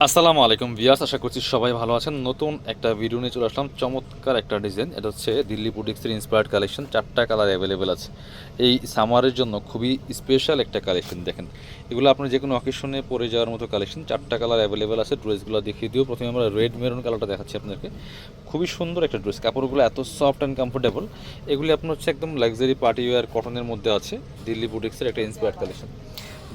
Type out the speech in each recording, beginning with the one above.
আসসালামু আলাইকুম ভিউয়ার্স, আশা করছি সবাই ভালো আছেন। নতুন একটা ভিডিও নিয়ে চলে আসলাম। চমৎকার একটা ডিজাইন, এটা হচ্ছে দিল্লি বুটিক্সের ইন্সপায়ার্ড কালেকশন। 4টা কালার অ্যাভেলেবেল আছে এই সামারের জন্য, খুবই স্পেশাল একটা কালেকশন। দেখেন, এগুলো আপনি যে কোনো অকেশনে পরে যাওয়ার মতো কালেকশন। 4টা কালার অ্যাভেলেবেল আছে। ড্রেসগুলো দেখিয়ে দিও। প্রথমে আমরা রেড মেরুন কালারটা দেখাচ্ছি আপনাদেরকে। খুবই সুন্দর একটা ড্রেস, কাপড়গুলো এত সফট অ্যান্ড কমফোর্টেবল। এগুলি আপনার হচ্ছে একদম লাক্সারি পার্টি ওয়্যার কটনের মধ্যে আছে। দিল্লি বুটিক্সের একটা ইন্সপায়ার্ড কালেকশন।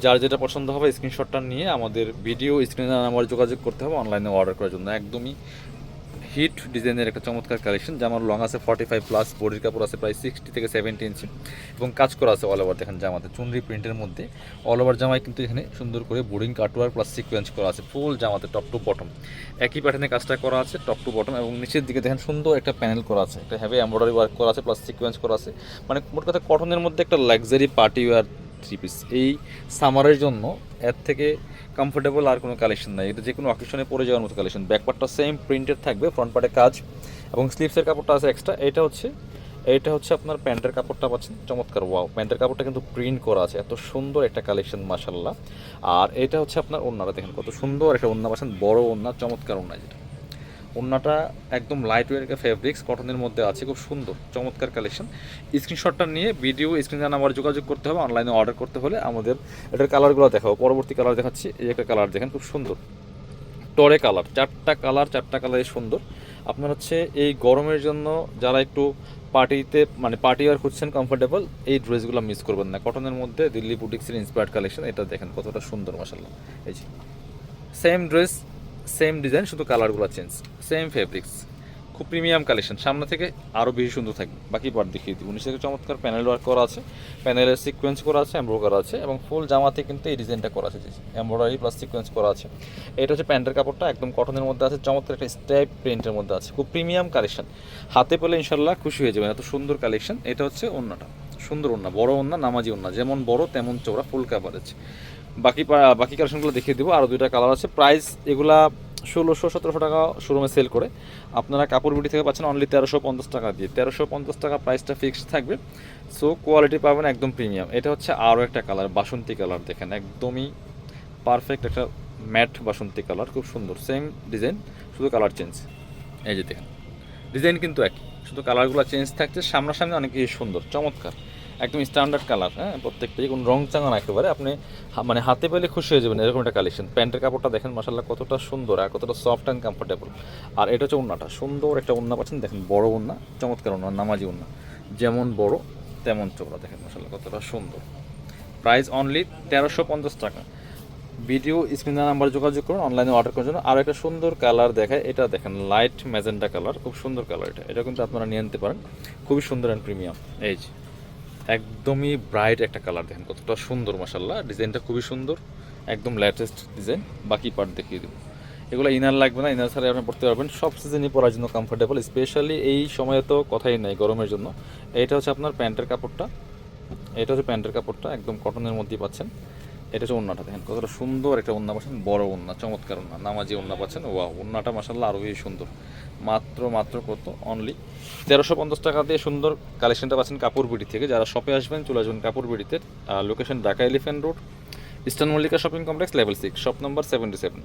যার যেটা পছন্দ হবে স্ক্রিনশটটা নিয়ে আমাদের ভিডিও স্ক্রিনে আমার যোগাযোগ করতে হবে অনলাইনে অর্ডার করার জন্য। একদমই হিট ডিজাইনের একটা চমৎকার কালেকশন। জামার লং আছে 45+, বডির কাপড় আছে প্রায় 60 থেকে 70 ইঞ্চি এবং কাজ করা আছে অল ওভার। দেখেন জামাতে চুনরি প্রিন্টের মধ্যে অল ওভার জামায় কিন্তু এখানে সুন্দর করে বোর্ডিং কাটওয়ার প্লাস সিকোয়েন্স করা আছে ফুল জামাতে টপ টু বটম। একই প্যাটার্নে কাজটা করা আছে টপ টু বটম, এবং নিচের দিকে দেখেন সুন্দর একটা প্যানেল করা আছে, একটা হেভি এমব্রয়ডারি ওয়ার্ক করা আছে প্লাস সিকোয়েন্স করা আছে। মানে মোট কথা কটনের মধ্যে একটা luxury party wear three piece. এই সামারের জন্য এর থেকে কমফোর্টেবল আর কোনো কালেকশন নাই। এটা যে কোনো অকেশনে পরে যাওয়ার মতো কালেকশন। ব্যাকপার্টটা সেম প্রিন্টেড থাকবে, ফ্রন্ট পার্টে কাজ এবং স্লিভসের কাপড়টা আছে এক্সট্রা। এটা হচ্ছে আপনার প্যান্টের কাপড়টা পাচ্ছেন চমৎকার। ওয়াও, প্যান্টের কাপড়টা কিন্তু প্রিন্ট করা আছে, এত সুন্দর একটা কালেকশন মাশাল্লাহ। আর এটা হচ্ছে আপনার ওড়নাটা, দেখেন কত সুন্দর একটা ওড়না পাচ্ছেন, বড় ওড়না, চমৎকার ওড়না। যেটা ওড়নাটা একদম লাইট ওয়েট একটা ফেব্রিক্স কটনের মধ্যে আছে, খুব সুন্দর চমৎকার কালেকশন। স্ক্রিনশটটা নিয়ে ভিডিও স্ক্রিনে নাম্বার যোগাযোগ করতে হবে অনলাইনে অর্ডার করতে হলে। আমাদের এটার কালারগুলো দেখাবো, পরবর্তী কালার দেখাচ্ছি। এই একটা কালার দেখেন, খুব সুন্দর টরে কালার। 4টা কালারই সুন্দর। আপনার হচ্ছে এই গরমের জন্য যারা একটু পার্টিতে মানে পার্টি ওয়্যার খুঁজছেন কমফোর্টেবল, এই ড্রেসগুলো মিস করবেন না। কটনের মধ্যে দিল্লি বুটিক্সের ইন্সপায়ার্ড কালেকশন। এটা দেখেন কতটা সুন্দর মাশাল্লাহ। এই যে সেম ড্রেস সেম ডিজাইন, শুধু কালারগুলো চেঞ্জ, সেম ফেব্রিক্স, খুব প্রিমিয়াম কালেকশন। সামনে থেকে আরও বেশি সুন্দর থাকবে। বাকি পার্ট দেখিয়ে দিই। 19 থেকে চমৎকার প্যানেল ওয়ার্ক করা আছে, প্যানেলের সিকোয়েন্স করা আছে, এমব্রো করা আছে এবং ফুল জামাতে কিন্তু এই ডিজাইনটা করা আছে, এমব্রয়ডারি প্লাস সিকোয়েন্স করা আছে। এটা হচ্ছে প্যান্টের কাপড়টা, একদম কটনের মধ্যে আছে, চমৎকার একটা স্টাইপ প্রিন্টের মধ্যে আছে, খুব প্রিমিয়াম কালেকশন। হাতে পেলে ইনশাল্লাহ খুশি হয়ে যাবেন, এত সুন্দর কালেকশন। এটা হচ্ছে ওড়নাটা, সুন্দর ওড়না, বড় ওড়না, নামাজি ওড়না, যেমন বড় তেমন চওড়া, ফুল কাভারেজ। বাকি কালেকশনগুলো দেখিয়ে দেবো। আরও 2টা কালার আছে। প্রাইস এগুলা 1600-1700 টাকা শোরুমে সেল করে, আপনারা কাপড় বিডি থেকে পাচ্ছেন অনলি 1350 টাকা দিয়ে। 1350 টাকা প্রাইসটা ফিক্সড থাকবে। সো কোয়ালিটি পাবেন একদম প্রিমিয়াম। এটা হচ্ছে আরও একটা কালার, বাসন্তী কালার। দেখেন একদমই পারফেক্ট একটা ম্যাট বাসন্তী কালার, খুব সুন্দর। সেম ডিজাইন, শুধু কালার চেঞ্জ। এই যে দেখেন, ডিজাইন কিন্তু একই, শুধু কালারগুলো চেঞ্জ থাকছে। সামনাসামনি অনেক বেশি সুন্দর, চমৎকার, একদম স্ট্যান্ডার্ড কালার। হ্যাঁ, প্রত্যেকটাই কোনো রং চাঙা না একেবারে। আপনি মানে হাতে পেলে খুশি হয়ে যাবেন, এরকম একটা কালেকশন। প্যান্টের কাপড়টা দেখেন মাশাল্লাহ কতটা সুন্দর আর কতটা সফট অ্যান্ড কমফোর্টেবল। আর এটা হচ্ছে ওড়নাটা, সুন্দর একটা ওড়না পাচ্ছেন। দেখেন বড় ওড়না, চমৎকার ওড়না, নামাজি ওড়না, যেমন বড় তেমন চওড়া। দেখেন মাশাল্লাহ কতটা সুন্দর। প্রাইস অনলি 1350 টাকা। ভিডিও স্ক্রিনে নাম্বার যোগাযোগ করুন অনলাইনে অর্ডার করার জন্য। আর একটা সুন্দর কালার দেখায়, এটা দেখেন লাইট ম্যাজেন্টা কালার, খুব সুন্দর কালার। এটা কিন্তু আপনারা নিয়ে নিতে পারেন, খুবই সুন্দর অ্যান্ড প্রিমিয়াম। এই যে একদমই ব্রাইট একটা কালার, দেখেন কতটা সুন্দর মাশাল্লাহ। ডিজাইনটা খুবই সুন্দর, একদম লেটেস্ট ডিজাইন। বাকি পার্ট দেখিয়ে দেবো। এগুলো ইনার লাগবে না, ইনার ছাড়াই আপনি পড়তে পারবেন। সব সিজনই পরার জন্য কমফোর্টেবল, স্পেশালি এই সময়ে তো কথাই নাই গরমের জন্য। এটা হচ্ছে আপনার প্যান্টের কাপড়টা, একদম কটনের মধ্যেই পাচ্ছেন। এটা হচ্ছে ওড়নাটা, দেখেন কতটা সুন্দর একটা ওড়না পাচ্ছেন, বড় ওড়না, চমৎকার ওড়না, নামাজি ওড়না পাচ্ছেন। ওয়া, ওড়নাটা মাশাল্লাহ আরও বেশি সুন্দর। মাত্র কত অনলি 1350 টাকা দিয়ে সুন্দর কালেকশনটা পাচ্ছেন কাপড় বিডি থেকে। যারা শপে আসবেন চলে আসবেন কাপড় বিডিতে। Location Dhaka elephant road, eastern Mallika shopping complex, level 6, shop number 77।